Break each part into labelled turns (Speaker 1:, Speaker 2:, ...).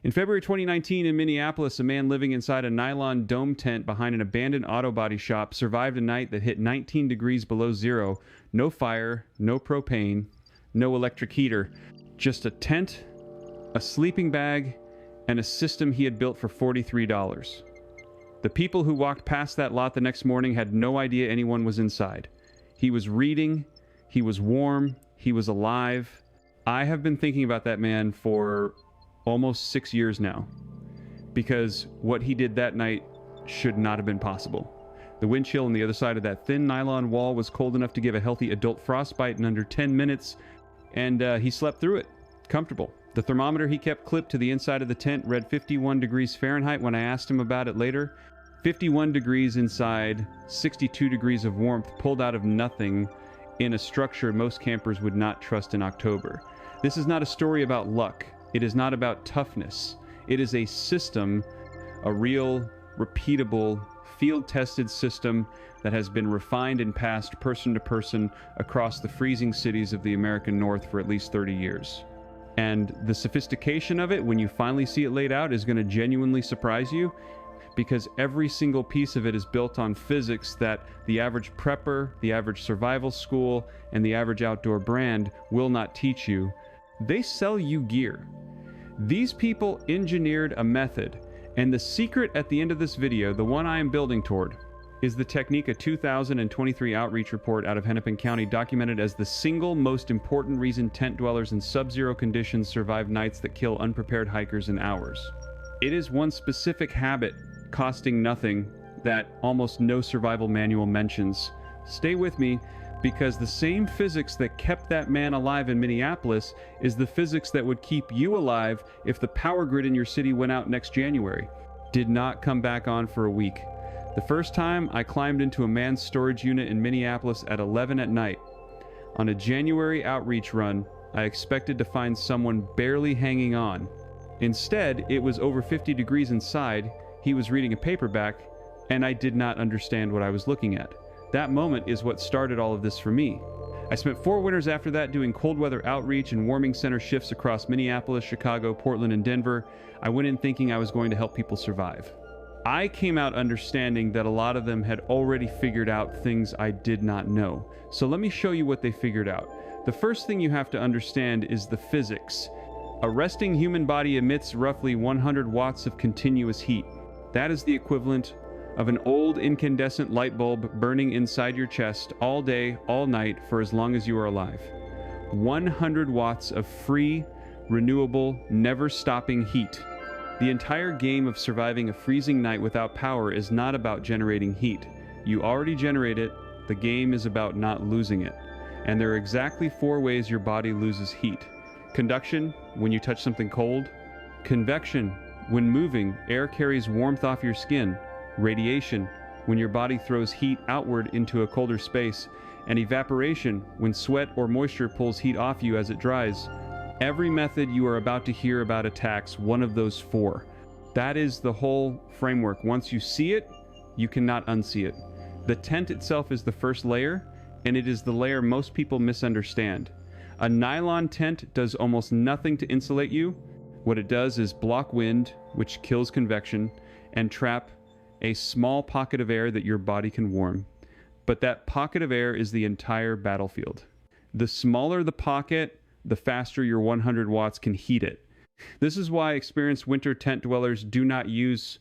Speaker 1: In February 2019 in Minneapolis, a man living inside a nylon dome tent behind an abandoned auto body shop survived a night that hit 19 degrees below zero. No fire, no propane, no electric heater. Just a tent, a sleeping bag, and a system he had built for $43. The people who walked past that lot the next morning had no idea anyone was inside. He was reading, he was warm, he was alive. I have been thinking about that man for almost 6 years now, because what he did that night should not have been possible. The wind chill on the other side of that thin nylon wall was cold enough to give a healthy adult frostbite in under 10 minutes, and he slept through it, comfortable. The thermometer he kept clipped to the inside of the tent read 51 degrees Fahrenheit when I asked him about it later. 51 degrees inside, 62 degrees of warmth pulled out of nothing in a structure most campers would not trust in October. This is not a story about luck. It is not about toughness. It is a system, a real, repeatable, field-tested system that has been refined and passed person to person across the freezing cities of the American North for at least 30 years. And the sophistication of it, when you finally see it laid out, is going to genuinely surprise you, because every single piece of it is built on physics that the average prepper, the average survival school, and the average outdoor brand will not teach you. They sell you gear. These people engineered a method, and the secret at the end of this video, the one I am building toward, is the technique a 2023 outreach report out of Hennepin County documented as the single most important reason tent dwellers in sub-zero conditions survive nights that kill unprepared hikers in hours. It is one specific habit, costing nothing, that almost no survival manual mentions. Stay with me, because the same physics that kept that man alive in Minneapolis is the physics that would keep you alive if the power grid in your city went out next January. Did not come back on for a week. The first time I climbed into a man's storage unit in Minneapolis at 11 at night. On a January outreach run, I expected to find someone barely hanging on. Instead, it was over 50 degrees inside, he was reading a paperback, and I did not understand what I was looking at. That moment is what started all of this for me. I spent 4 winters after that doing cold weather outreach and warming center shifts across Minneapolis, Chicago, Portland, and Denver. I went in thinking I was going to help people survive. I came out understanding that a lot of them had already figured out things I did not know. So let me show you what they figured out. The first thing you have to understand is the physics. A resting human body emits roughly 100 watts of continuous heat. That is the equivalent of an old incandescent light bulb burning inside your chest all day, all night, for as long as you are alive. 100 watts of free, renewable, never-stopping heat. The entire game of surviving a freezing night without power is not about generating heat. You already generate it, the game is about not losing it. And there are exactly 4 ways your body loses heat. Conduction, when you touch something cold. Convection, when moving, air carries warmth off your skin. Radiation, when your body throws heat outward into a colder space. And evaporation, when sweat or moisture pulls heat off you as it dries. Every method you are about to hear about attacks one of those 4. That is the whole framework. Once you see it, you cannot unsee it. The tent itself is the first layer, and it is the layer most people misunderstand. A nylon tent does almost nothing to insulate you. What it does is block wind, which kills convection, and trap a small pocket of air that your body can warm. But that pocket of air is the entire battlefield. The smaller the pocket, the faster your 100 watts can heat it. This is why experienced winter tent dwellers do not use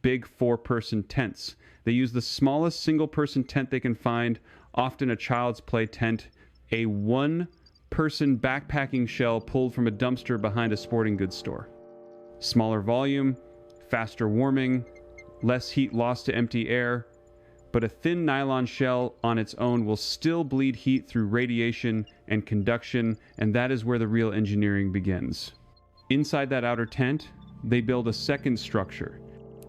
Speaker 1: big 4-person tents. They use the smallest single-person tent they can find, often a child's play tent, a 1-person backpacking shell pulled from a dumpster behind a sporting goods store. Smaller volume, faster warming, less heat lost to empty air, but a thin nylon shell on its own will still bleed heat through radiation and conduction, and that is where the real engineering begins. Inside that outer tent, they build a second structure,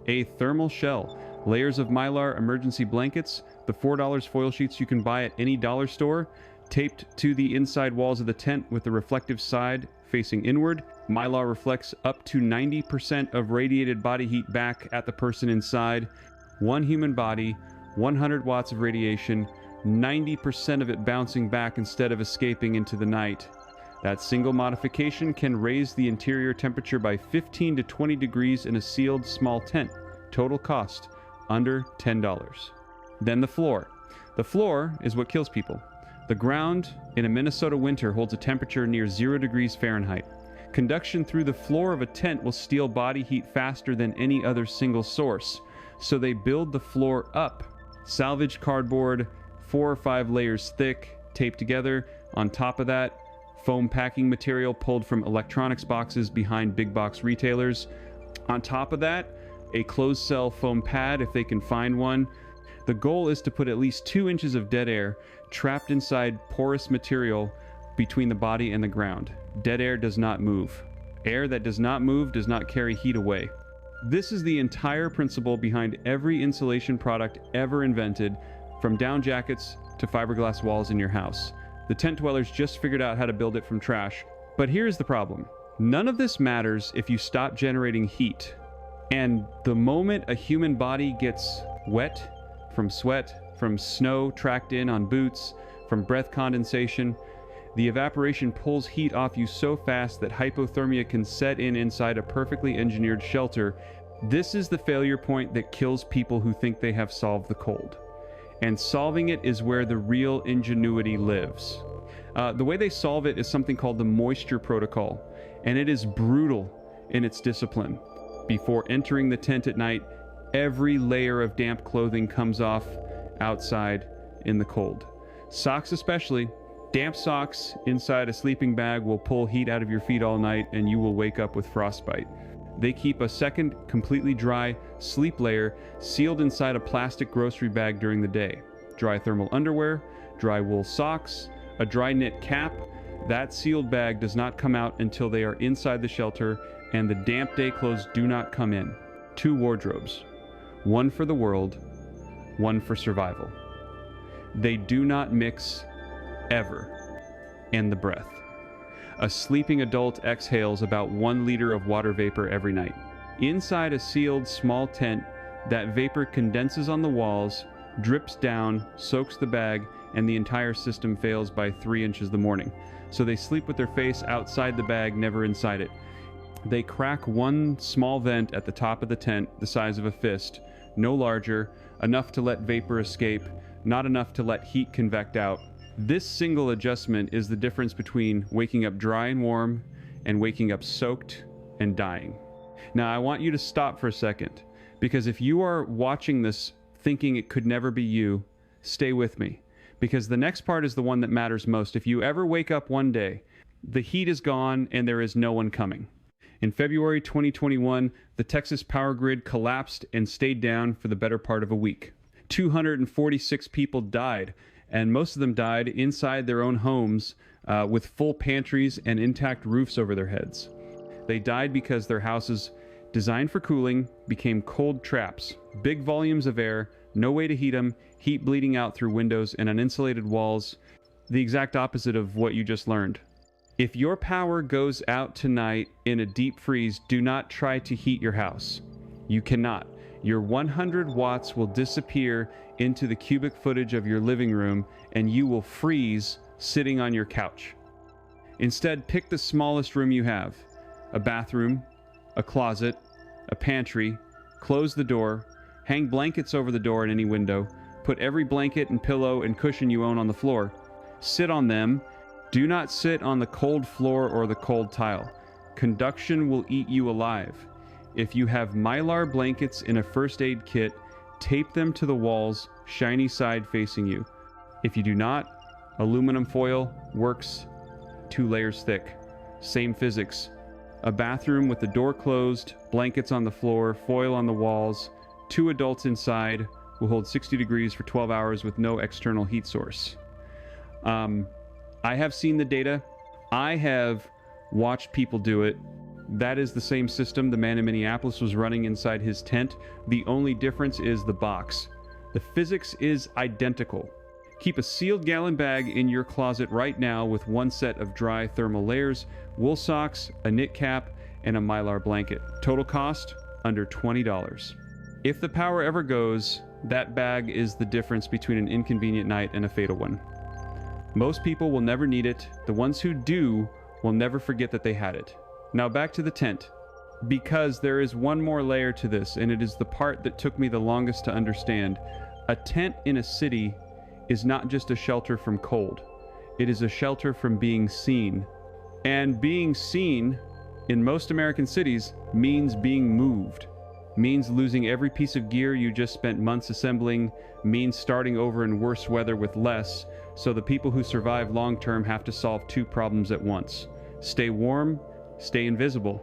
Speaker 1: a thermal shell, layers of mylar emergency blankets, the $4 foil sheets you can buy at any dollar store, taped to the inside walls of the tent with the reflective side facing inward. Mylar reflects up to 90% of radiated body heat back at the person inside. One human body, 100 watts of radiation, 90% of it bouncing back instead of escaping into the night. That single modification can raise the interior temperature by 15 to 20 degrees in a sealed small tent. Total cost, under $10. Then the floor. The floor is what kills people. The ground in a Minnesota winter holds a temperature near 0 degrees Fahrenheit. Conduction through the floor of a tent will steal body heat faster than any other single source, so they build the floor up. Salvaged cardboard, 4 or 5 layers thick, taped together. On top of that, foam packing material pulled from electronics boxes behind big box retailers. On top of that, a closed cell foam pad if they can find one. The goal is to put at least 2 inches of dead air trapped inside porous material between the body and the ground. Dead air does not move. Air that does not move does not carry heat away. This is the entire principle behind every insulation product ever invented, from down jackets to fiberglass walls in your house. The tent dwellers just figured out how to build it from trash. But here's the problem. None of this matters if you stop generating heat. And the moment a human body gets wet from sweat, from snow tracked in on boots, from breath condensation, the evaporation pulls heat off you so fast that hypothermia can set in inside a perfectly engineered shelter. This is the failure point that kills people who think they have solved the cold. And solving it is where the real ingenuity lives. The way they solve it is something called the moisture protocol, and it is brutal in its discipline. Before entering the tent at night, every layer of damp clothing comes off outside in the cold. Socks especially. Damp socks inside a sleeping bag will pull heat out of your feet all night, and you will wake up with frostbite. They keep a second completely dry sleep layer sealed inside a plastic grocery bag during the day. Dry thermal underwear, dry wool socks, a dry knit cap. That sealed bag does not come out until they are inside the shelter, and the damp day clothes do not come in. 2 wardrobes. One for the world, one for survival. They do not mix ever. And the breath. A sleeping adult exhales about 1 liter of water vapor every night. Inside a sealed small tent, that vapor condenses on the walls, drips down, soaks the bag, and the entire system fails by 3 inches the morning. So they sleep with their face outside the bag, never inside it. They crack 1 small vent at the top of the tent, the size of a fist, no larger, enough to let vapor escape, not enough to let heat convect out. This single adjustment is the difference between waking up dry and warm and waking up soaked and dying. Now, I want you to stop for a second, because if you are watching this thinking it could never be you, stay with me, because the next part is the one that matters most. If you ever wake up one day, the heat is gone and there is no one coming. In February 2021, the Texas power grid collapsed and stayed down for the better part of a week. 246 people died, and most of them died inside their own homes with full pantries and intact roofs over their heads. They died because their houses, designed for cooling, became cold traps. Big volumes of air, no way to heat them, heat bleeding out through windows and uninsulated walls. The exact opposite of what you just learned. If your power goes out tonight in a deep freeze, do not try to heat your house. You cannot. Your 100 watts will disappear into the cubic footage of your living room, and you will freeze sitting on your couch. Instead, pick the smallest room you have. A bathroom, a closet, a pantry. Close the door. Hang blankets over the door and any window. Put every blanket and pillow and cushion you own on the floor. Sit on them. Do not sit on the cold floor or the cold tile. Conduction will eat you alive. If you have mylar blankets in a first aid kit, tape them to the walls, shiny side facing you. If you do not, aluminum foil works 2 layers thick. Same physics. A bathroom with the door closed, blankets on the floor, foil on the walls, 2 adults inside will hold 60 degrees for 12 hours with no external heat source. I have seen the data. I have watched people do it. That is the same system the man in Minneapolis was running inside his tent. The only difference is the box. The physics is identical. Keep a sealed gallon bag in your closet right now with 1 set of dry thermal layers, wool socks, a knit cap, and a mylar blanket. Total cost, under $20. If the power ever goes, that bag is the difference between an inconvenient night and a fatal one. Most people will never need it. The ones who do will never forget that they had it. Now back to the tent. Because there is one more layer to this, and it is the part that took me the longest to understand. A tent in a city is not just a shelter from cold. It is a shelter from being seen. And being seen in most American cities means being moved, means losing every piece of gear you just spent months assembling, means starting over in worse weather with less, so the people who survive long-term have to solve two problems at once. Stay warm, stay invisible.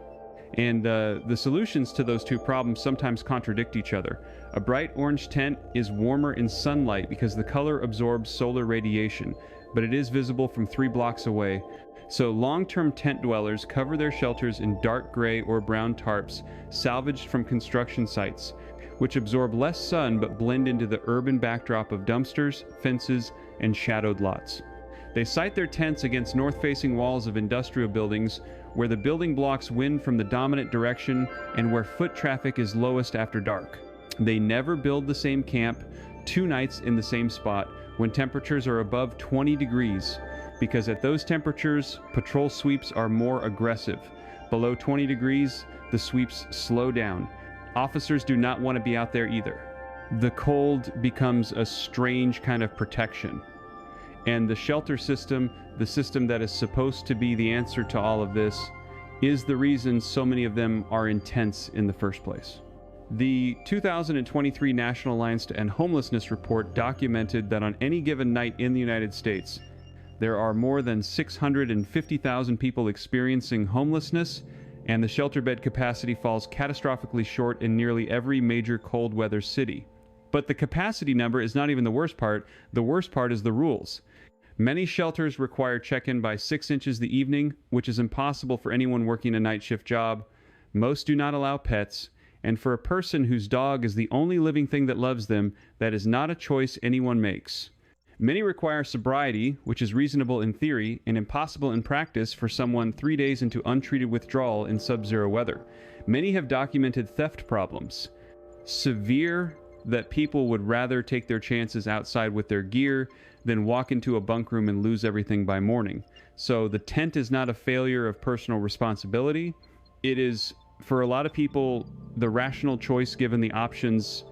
Speaker 1: And the solutions to those two problems sometimes contradict each other. A bright orange tent is warmer in sunlight because the color absorbs solar radiation, but it is visible from 3 blocks away. So long-term tent dwellers cover their shelters in dark gray or brown tarps salvaged from construction sites, which absorb less sun but blend into the urban backdrop of dumpsters, fences, and shadowed lots. They site their tents against north-facing walls of industrial buildings where the building blocks wind from the dominant direction and where foot traffic is lowest after dark. They never build the same camp 2 nights in the same spot when temperatures are above 20 degrees, because at those temperatures, patrol sweeps are more aggressive. Below 20 degrees, the sweeps slow down. Officers do not want to be out there either. The cold becomes a strange kind of protection. And the shelter system, the system that is supposed to be the answer to all of this, is the reason so many of them are in tents in the first place. The 2023 National Alliance to End Homelessness report documented that on any given night in the United States, there are more than 650,000 people experiencing homelessness, and the shelter bed capacity falls catastrophically short in nearly every major cold weather city. But the capacity number is not even the worst part. The worst part is the rules. Many shelters require check-in by 6 inches the evening, which is impossible for anyone working a night shift job. Most do not allow pets, and for a person whose dog is the only living thing that loves them, that is not a choice anyone makes. Many require sobriety, which is reasonable in theory and impossible in practice for someone 3 days into untreated withdrawal in sub-zero weather. Many have documented theft problems. Severe that people would rather take their chances outside with their gear than walk into a bunk room and lose everything by morning. So the tent is not a failure of personal responsibility. It is, for a lot of people, the rational choice given the options.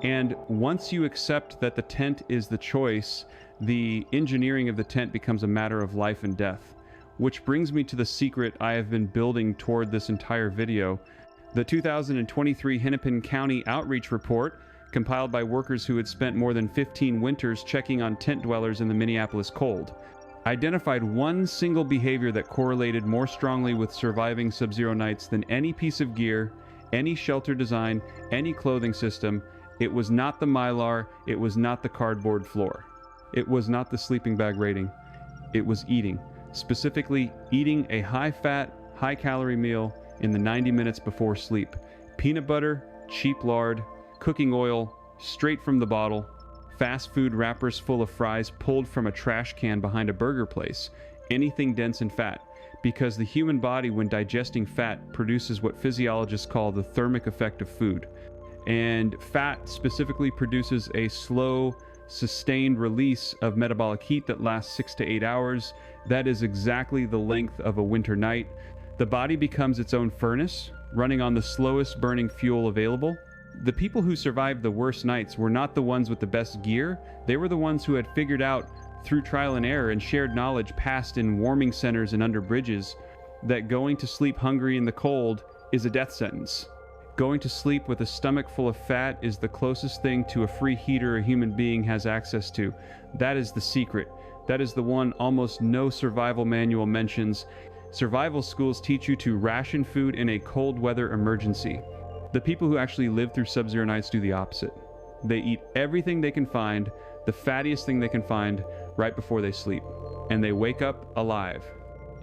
Speaker 1: And once you accept that the tent is the choice, the engineering of the tent becomes a matter of life and death. Which brings me to the secret I have been building toward this entire video. The 2023 Hennepin County Outreach Report, compiled by workers who had spent more than 15 winters checking on tent dwellers in the Minneapolis cold, identified one single behavior that correlated more strongly with surviving sub-zero nights than any piece of gear, any shelter design, any clothing system. It was not the mylar, it was not the cardboard floor. It was not the sleeping bag rating. It was eating. Specifically, eating a high-fat, high-calorie meal in the 90 minutes before sleep. Peanut butter, cheap lard, cooking oil, straight from the bottle, fast food wrappers full of fries pulled from a trash can behind a burger place, anything dense in fat, because the human body, when digesting fat, produces what physiologists call the thermic effect of food. And fat specifically produces a slow, sustained release of metabolic heat that lasts 6 to 8 hours. That is exactly the length of a winter night. The body becomes its own furnace, running on the slowest burning fuel available. The people who survived the worst nights were not the ones with the best gear. They were the ones who had figured out through trial and error and shared knowledge passed in warming centers and under bridges that going to sleep hungry in the cold is a death sentence. Going to sleep with a stomach full of fat is the closest thing to a free heater a human being has access to. That is the secret. That is the one almost no survival manual mentions. Survival schools teach you to ration food in a cold weather emergency. The people who actually live through sub-zero nights do the opposite. They eat everything they can find, the fattiest thing they can find, right before they sleep. And they wake up alive.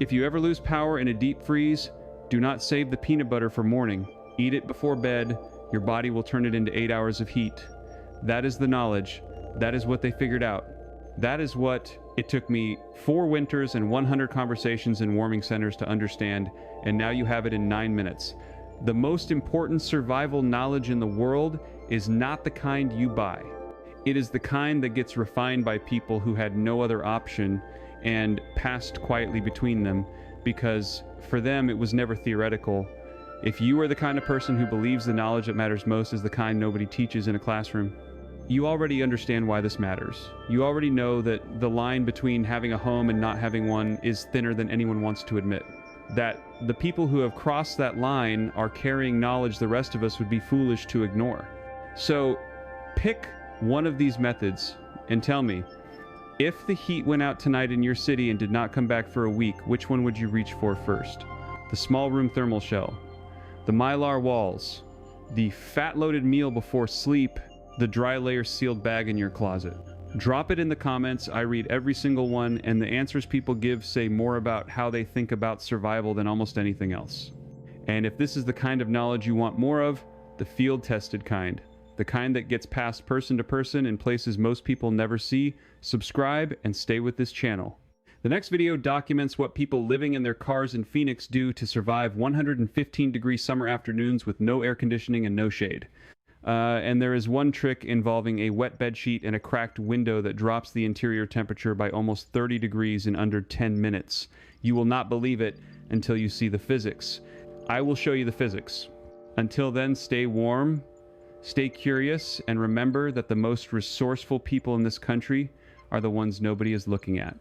Speaker 1: If you ever lose power in a deep freeze, do not save the peanut butter for morning. Eat it before bed. Your body will turn it into 8 hours of heat. That is the knowledge. That is what they figured out. That is what it took me 4 winters and 100 conversations in warming centers to understand, and now you have it in 9 minutes. The most important survival knowledge in the world is not the kind you buy. It is the kind that gets refined by people who had no other option and passed quietly between them. because for them it was never theoretical. If you are the kind of person who believes the knowledge that matters most is the kind nobody teaches in a classroom, you already understand why this matters. You already know that the line between having a home and not having one is thinner than anyone wants to admit. That the people who have crossed that line are carrying knowledge the rest of us would be foolish to ignore. So pick one of these methods and tell me, if the heat went out tonight in your city and did not come back for a week, which one would you reach for first? The small room thermal shell, the mylar walls, the fat-loaded meal before sleep, the dry layer sealed bag in your closet. Drop it in the comments. I read every single one, and the answers people give say more about how they think about survival than almost anything else. And if this is the kind of knowledge you want more of, the field-tested kind, the kind that gets passed person to person in places most people never see, subscribe and stay with this channel. The next video documents what people living in their cars in Phoenix do to survive 115-degree summer afternoons with no air conditioning and no shade. And there is one trick involving a wet bed sheet and a cracked window that drops the interior temperature by almost 30 degrees in under 10 minutes. You will not believe it until you see the physics. I will show you the physics. Until then, stay warm, stay curious, and remember that the most resourceful people in this country are the ones nobody is looking at.